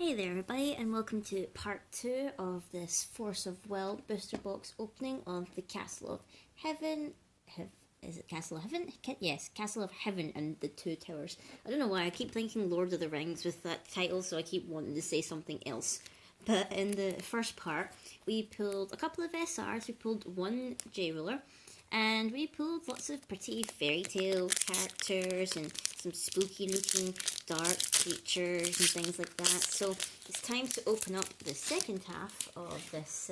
Hey there everybody, and welcome to part 2 of this Force of Will booster box opening of the Castle of Heaven. Is it Castle of Heaven? Yes, Castle of Heaven and the Two Towers. I don't know why, I keep thinking Lord of the Rings with that title, so I keep wanting to say something else. But in the first part, we pulled a couple of SRs, we pulled one J-Ruler, and we pulled lots of pretty fairy tale characters and some spooky looking dark creatures and things like that. So it's time to open up the second half of this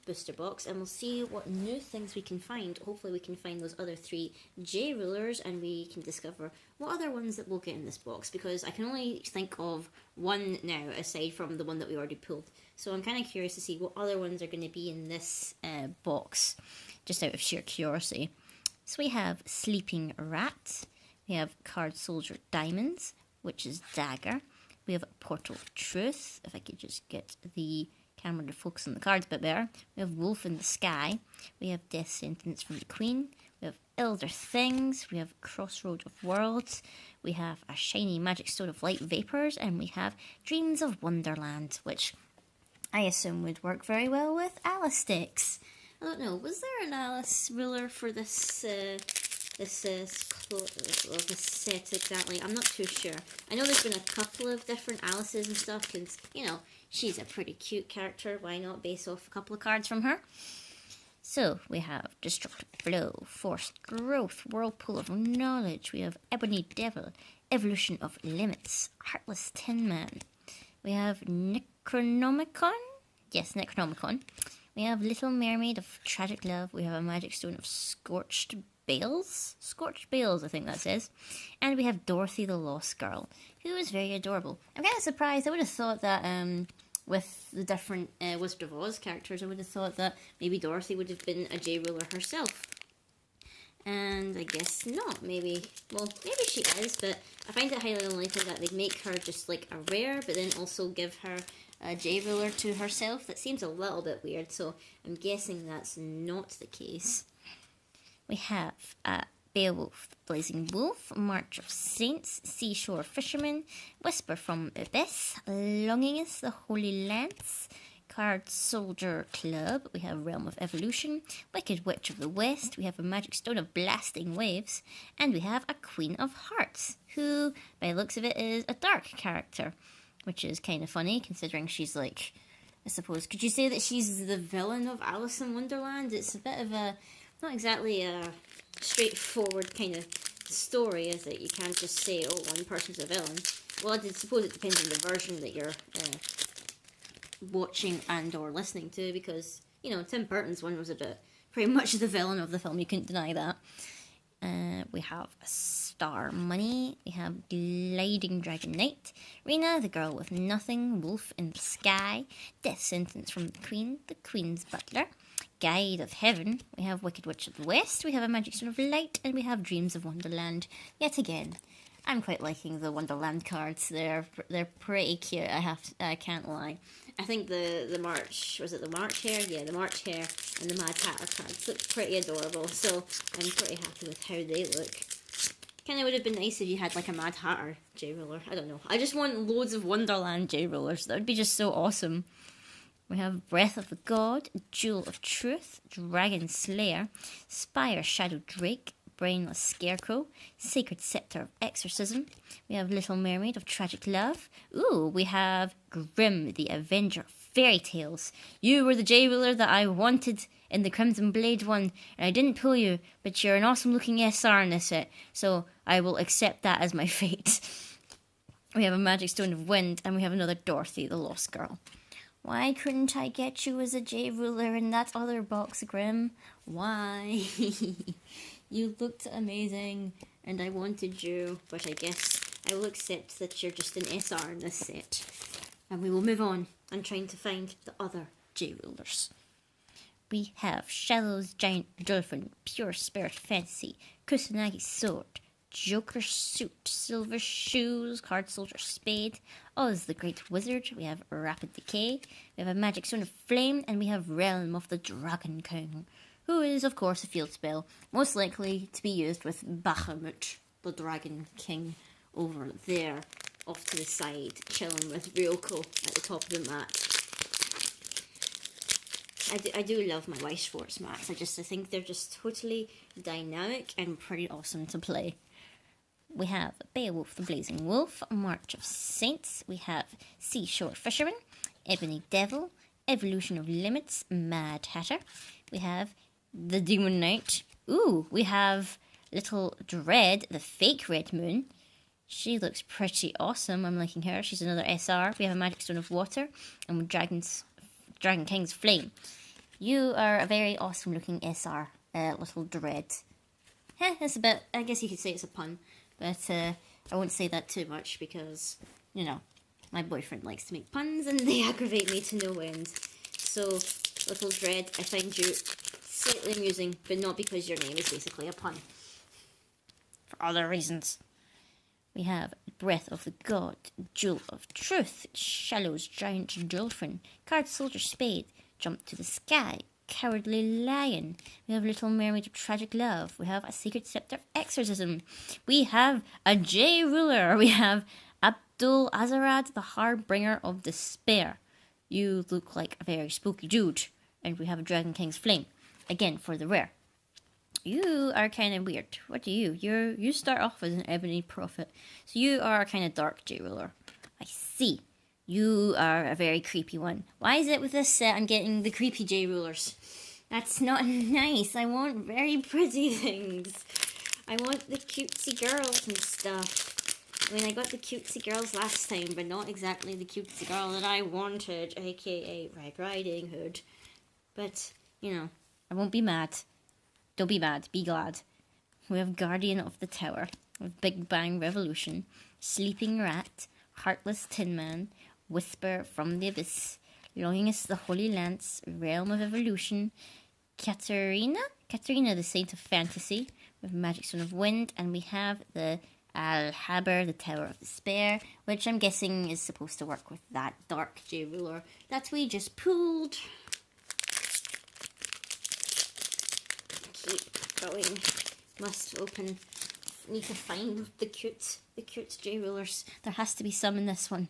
booster box, and we'll see what new things we can find. Hopefully we can find those other 3 J-Rulers, and we can discover what other ones that we'll get in this box, because I can only think of one now aside from the one that we already pulled. So I'm kind of curious to see what other ones are going to be in this box, just out of sheer curiosity. So we have Sleeping Rat, we have Card Soldier Diamonds, which is Dagger, we have Portal of Truth, if I could just get the camera to focus on the cards a bit better. We have Wolf in the Sky, we have Death Sentence from the Queen, we have Elder Things, we have Crossroad of Worlds, we have a shiny Magic Stone of Light Vapors, and we have Dreams of Wonderland, which I assume would work very well with Alice sticks. I don't know, was there an Alice ruler for this set exactly? I'm not too sure. I know there's been a couple of different Alices and stuff, because, you know, she's a pretty cute character. Why not base off a couple of cards from her? So, we have Destructive Blow, Forced Growth, Whirlpool of Knowledge. We have Ebony Devil, Evolution of Limits, Heartless Tin Man. We have Necronomicon. Yes, Necronomicon. We have Little Mermaid of Tragic Love. We have a Magic Stone of Scorched Bales? Scorched Bales, I think that says. And we have Dorothy the Lost Girl, who is very adorable. I'm kind of surprised. I would have thought that with the different Wizard of Oz characters, I would have thought that maybe Dorothy would have been a J-Ruler herself. And I guess not, maybe. Well, maybe she is, but I find it highly unlikely that they'd make her just like a rare, but then also give her a J-Ruler to herself. That seems a little bit weird, so I'm guessing that's not the case. We have Beowulf, Blazing Wolf, March of Saints, Seashore Fisherman, Whisper from Abyss, Longinus, the Holy Lance, Card Soldier Club, we have Realm of Evolution, Wicked Witch of the West, we have a Magic Stone of Blasting Waves, and we have a Queen of Hearts, who, by the looks of it, is a dark character, which is kind of funny, considering she's like, I suppose, could you say that she's the villain of Alice in Wonderland? It's a bit of a, not exactly a straightforward kind of story, is it? You can't just say, oh, one person's a villain. Well, I suppose it depends on the version that you're watching and or listening to, because, you know, Tim Burton's one was a bit pretty much the villain of the film, you couldn't deny that. We have Star Money, we have Gliding Dragon Knight, Rena, the Girl with Nothing, Wolf in the Sky, Death Sentence from the Queen's Butler, Guide of Heaven, we have Wicked Witch of the West, we have a Magic Stone of Light, and we have Dreams of Wonderland. Yet again, I'm quite liking the Wonderland cards. They're pretty cute. I can't lie. I think the March, was it the March Hare? Yeah, the March Hare and the Mad Hatter cards look pretty adorable. So I'm pretty happy with how they look. Kind of would have been nice if you had like a Mad Hatter J-Ruler. I don't know. I just want loads of Wonderland J-Rulers. That would be just so awesome. We have Breath of the God, Jewel of Truth, Dragon Slayer, Spire Shadow Drake, Brainless Scarecrow, Sacred Scepter of Exorcism. We have Little Mermaid of Tragic Love. Ooh, we have Grimm, the Avenger of Fairy Tales. You were the J-Ruler that I wanted in the Crimson Blade one, and I didn't pull you, but you're an awesome looking SR in this set, so I will accept that as my fate. We have a Magic Stone of Wind, and we have another Dorothy, the Lost Girl. Why couldn't I get you as a J-Ruler in that other box, Grimm? Why? You looked amazing, and I wanted you, but I guess I will accept that you're just an SR in this set. And we will move on and trying to find the other J-Rulers. We have Shallow's Giant Dolphin, Pure Spirit Fantasy, Kusanagi's Sword, Joker's Suit, Silver Shoes, Card Soldier Spade, Oz the Great Wizard, we have Rapid Decay, we have a Magic Stone of Flame, and we have Realm of the Dragon King, who is, of course, a field spell, most likely to be used with Bahamut, the Dragon King, over there. off to the side, chilling with Ryoko at the top of the mat. I do love my Weiss Schwarz mats. I think they're just totally dynamic and pretty awesome to play. We have Beowulf the Blazing Wolf, March of Saints. We have Seashore Fisherman, Ebony Devil, Evolution of Limits, Mad Hatter. We have the Demon Knight. Ooh, we have Little Dread, the fake Red Moon. She looks pretty awesome. I'm liking her. She's another SR. We have a Magic Stone of Water and Dragon King's Flame. You are a very awesome looking SR, Little Dread. It's a bit, I guess you could say it's a pun, but I won't say that too much because, you know, my boyfriend likes to make puns and they aggravate me to no end. So, Little Dread, I find you slightly amusing, but not because your name is basically a pun. For other reasons. We have Breath of the God, Jewel of Truth, Shallow's Giant Dolphin, Card Soldier Spade, Jump to the Sky, Cowardly Lion. We have Little Mermaid of Tragic Love. We have a Sacred Scepter of Exorcism. We have a J Ruler. We have Abdul Azarad, the Harbinger of Despair. You look like a very spooky dude. And we have a Dragon King's Flame. Again, for the rare. You are kind of weird. What do you? You start off as an Ebony Prophet. So you are a kind of dark J Ruler. I see. You are a very creepy one. Why is it with this set I'm getting the creepy J Rulers? That's not nice. I want very pretty things. I want the cutesy girls and stuff. I mean, I got the cutesy girls last time, but not exactly the cutesy girl that I wanted, aka Red Riding Hood. But, you know, I won't be mad. Don't be mad, be glad. We have Guardian of the Tower, with Big Bang Revolution, Sleeping Rat, Heartless Tin Man, Whisper from the Abyss, Longinus the Holy Lance, Realm of Evolution, Katarina the Saint of Fantasy, with Magic Stone of Wind, and we have the Alhaber, the Tower of Despair, which I'm guessing is supposed to work with that Dark J Ruler that we just pulled. Keep going. Must open. Need to find the cute J Rulers. There has to be some in this one.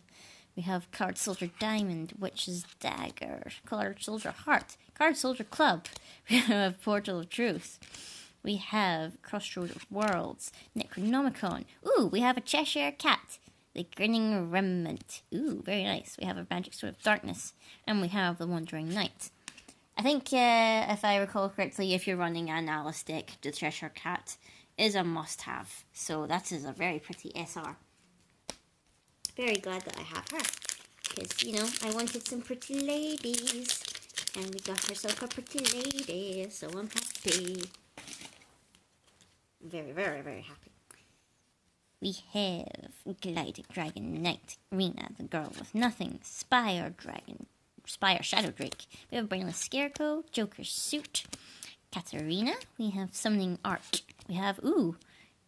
We have Card Soldier Diamond, Witch's Dagger, Card Soldier Heart, Card Soldier Club. We have Portal of Truth. We have Crossroad of Worlds, Necronomicon. Ooh, we have a Cheshire Cat, the Grinning Remnant. Ooh, very nice. We have a Magic Sword of Darkness, and we have the Wandering Knight. I think, if I recall correctly, if you're running an Alice deck, the Cheshire Cat is a must-have. So that is a very pretty SR. Very glad that I have her. Because, you know, I wanted some pretty ladies. And we got herself a pretty lady. So I'm happy. Very, very, very happy. We have Gliding Dragon Knight, Rena, the Girl with Nothing, Spire Shadow Drake. We have Brainless Scarecrow, Joker's Suit, Katarina. We have Summoning Arc. We have,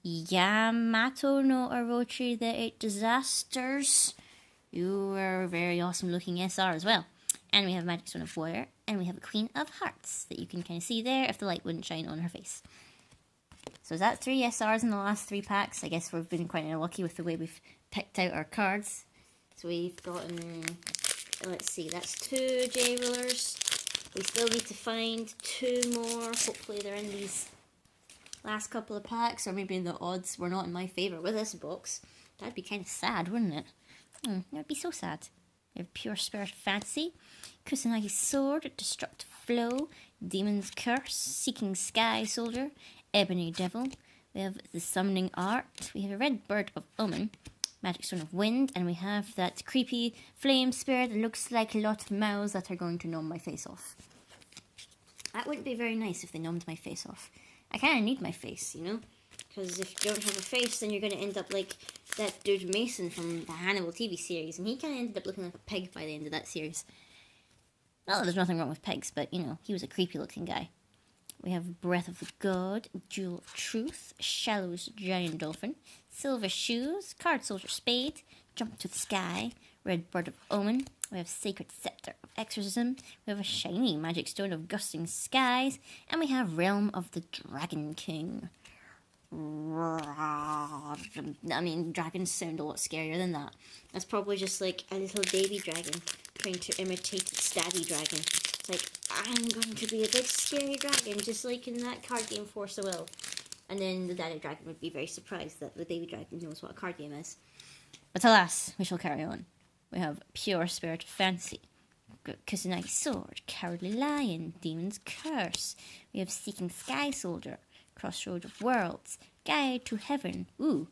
Yamato no Orochi, the 8 Disasters. You are a very awesome looking SR as well. And we have Magic Stone of Warrior. And we have a Queen of Hearts that you can kind of see there if the light wouldn't shine on her face. So that's 3 SRs in the last 3 packs. I guess we've been quite unlucky with the way we've picked out our cards. So we've gotten, let's see, that's 2 J Rulers. We still need to find 2 more. Hopefully they're in these last couple of packs, or maybe the odds were not in my favour with this box. That'd be kind of sad, wouldn't it? That would be so sad. We have Pure Spirit Fantasy, Kusanagi Sword, Destructive Flow, Demon's Curse, Seeking Sky Soldier, Ebony Devil. We have the Summoning Art. We have a Red Bird of Omen, Magic Stone of Wind, and we have that creepy flame spirit that looks like a lot of mouths that are going to gnaw my face off. That wouldn't be very nice if they gnawned my face off. I kind of need my face, you know? Because if you don't have a face, then you're going to end up like that dude Mason from the Hannibal TV series. And he kind of ended up looking like a pig by the end of that series. Not that there's nothing wrong with pigs, but, you know, he was a creepy looking guy. We have Breath of the God, Jewel of Truth, Shallow's Giant Dolphin, Silver Shoes, Card Soldier Spade, Jump to the Sky, Red Bird of Omen. We have Sacred Scepter of Exorcism. We have a shiny Magic Stone of Gusting Skies. And we have Realm of the Dragon King. I mean, dragons sound a lot scarier than that. That's probably just like a little baby dragon trying to imitate its daddy dragon. It's like, I'm going to be a big scary dragon, just like in that card game Force of Will. And then the daddy dragon would be very surprised that the baby dragon knows what a card game is. But alas, we shall carry on. We have Pure Spirit of Fancy, Kusanagi Sword, Cowardly Lion, Demon's Curse. We have Seeking Sky Soldier, Crossroad of Worlds, Guide to Heaven. Ooh,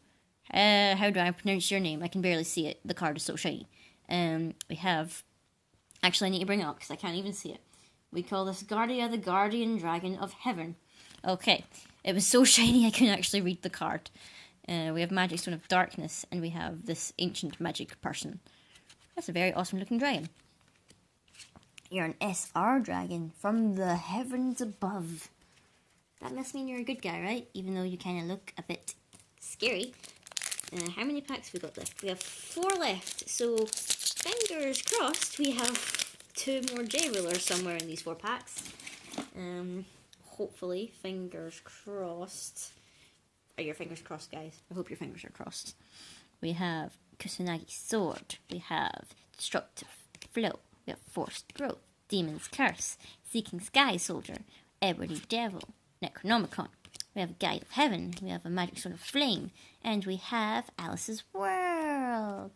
how do I pronounce your name? I can barely see it. The card is so shiny. We have... Actually, I need to bring it up because I can't even see it. We call this Guardia, the Guardian Dragon of Heaven. Okay, it was so shiny I couldn't actually read the card. We have Magic Stone of Darkness, and we have this Ancient Magic person. That's a very awesome looking dragon. You're an SR dragon from the heavens above. That must mean you're a good guy, right? Even though you kind of look a bit scary. How many packs have we got left? We have 4 left. So, fingers crossed, we have 2 more J-Rulers somewhere in these 4 packs. Hopefully, fingers crossed. Are your fingers crossed, guys? I hope your fingers are crossed. We have Kusanagi Sword. We have Destructive Flow. We have Forced Growth, Demon's Curse, Seeking Sky Soldier, Ebony Devil, Necronomicon. We have Guide of Heaven. We have a Magic Stone of Flame. And we have Alice's World.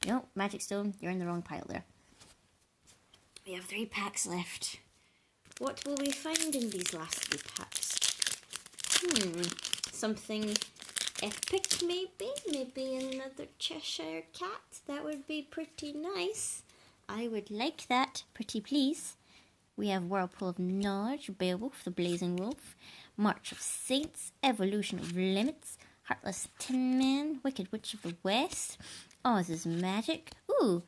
No, Magic Stone, you're in the wrong pile there. We have 3 packs left. What will we find in these last 3 packs? Something epic maybe? Maybe another Cheshire Cat? That would be pretty nice. I would like that, pretty please. We have Whirlpool of Knowledge, Beowulf, the Blazing Wolf, March of Saints, Evolution of Limits, Heartless Tin Man, Wicked Witch of the West, Oz's Magic. Ooh,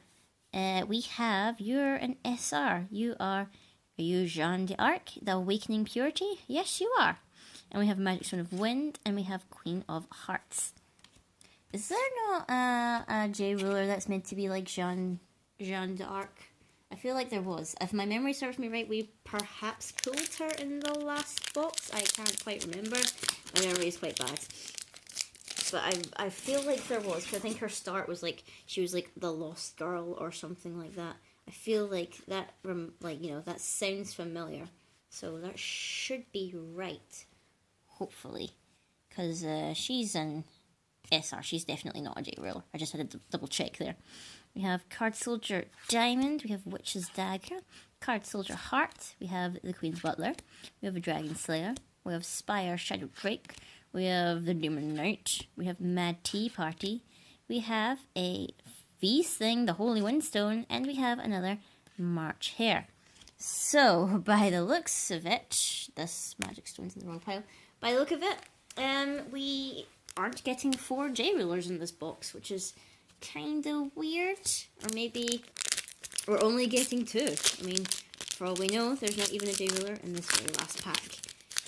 we have, you're an SR. Are you Jeanne d'Arc, the Awakening Purity? Yes, you are. And we have Magic Stone of Wind, and we have Queen of Hearts. Is there not a J-Ruler that's meant to be like Jeanne d'Arc? I feel like there was. If my memory serves me right, we perhaps pulled her in the last box. I can't quite remember. My memory is quite bad. But I feel like there was. Cause I think her start was like, she was like the lost girl or something like that. I feel like that, that sounds familiar. So that should be right. Hopefully. Because she's an SR. She's definitely not a J-Ruler. I just had to double check there. We have Card Soldier Diamond. We have Witch's Dagger. Card Soldier Heart. We have the Queen's Butler. We have a Dragon Slayer. We have Spire Shadow Drake. We have the Demon Knight. We have Mad Tea Party. We have a Feast Thing, the Holy Windstone. And we have another March Hare. So, by the looks of it, this Magic Stone's in the wrong pile. By the look of it, we aren't getting 4 J-Rulers in this box, which is kind of weird. Or maybe we're only getting 2. I mean, for all we know, there's not even a J-Ruler in this very last pack.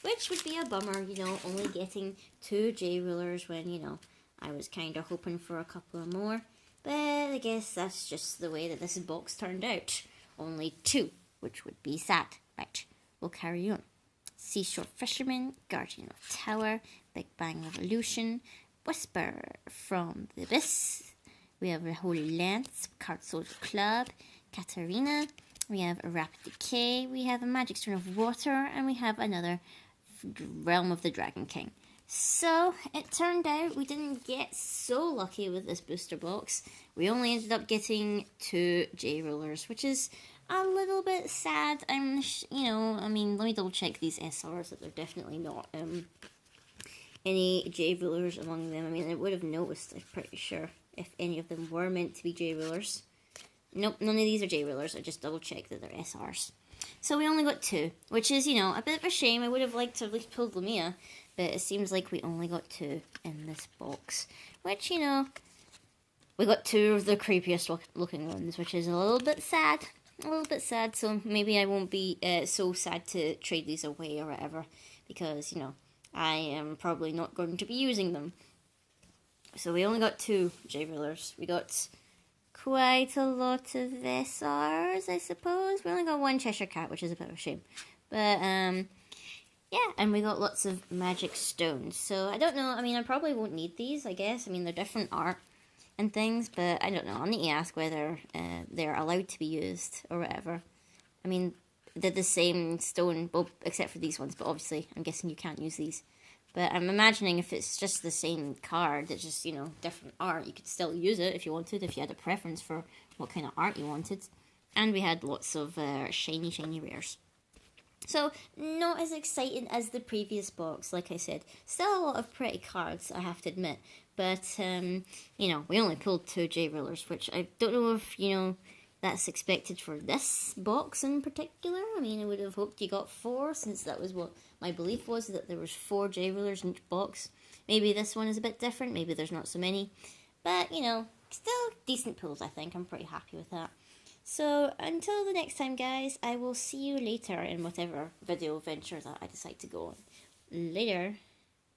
Which would be a bummer, only getting 2 J-Rulers when, I was kind of hoping for a couple of more. But I guess that's just the way that this box turned out. Only 2, which would be sad. Right, we'll carry on. Seashore Fisherman, Guardian of Tower, Big Bang Revolution, Whisper from the Abyss. We have a Holy Lance, Card Soldier Club, Katarina. We have a Rapid Decay. We have a Magic Stone of Water, and we have another Realm of the Dragon King. So, it turned out we didn't get so lucky with this booster box. We only ended up getting 2 J-Rulers, which is a little bit sad. let me double check these SRs that they're definitely not any J-Rulers among them. I mean, I would have noticed, I'm pretty sure, if any of them were meant to be J-Rulers. Nope, none of these are J-Rulers. I just double checked that they're SRs. So we only got 2, which is, a bit of a shame. I would have liked to have at least pulled Lumia, but it seems like we only got 2 in this box. Which, we got 2 of the creepiest looking ones, which is a little bit sad. So maybe I won't be so sad to trade these away or whatever, because, I am probably not going to be using them. So we only got 2 J-Rulers. We got quite a lot of SRs, I suppose. We only got 1 Cheshire Cat, which is a bit of a shame. But, yeah, and we got lots of magic stones. So I don't know. I mean, I probably won't need these, I guess. I mean, they're different art and things, but I don't know. I'll need to ask whether they're allowed to be used or whatever. I mean, they're the same stone, well, except for these ones, but obviously I'm guessing you can't use these. But I'm imagining if it's just the same card, it's just, different art, you could still use it if you wanted, if you had a preference for what kind of art you wanted. And we had lots of shiny, shiny rares. So, not as exciting as the previous box, like I said. Still a lot of pretty cards, I have to admit. But, we only pulled 2 J Rulers, which I don't know if, that's expected for this box in particular. I mean, I would have hoped you got 4, since that was what my belief was, that there was 4 J Rulers in each box. Maybe this one is a bit different, maybe there's not so many. But, still decent pulls, I think. I'm pretty happy with that. So, until the next time, guys, I will see you later in whatever video venture that I decide to go on. Later.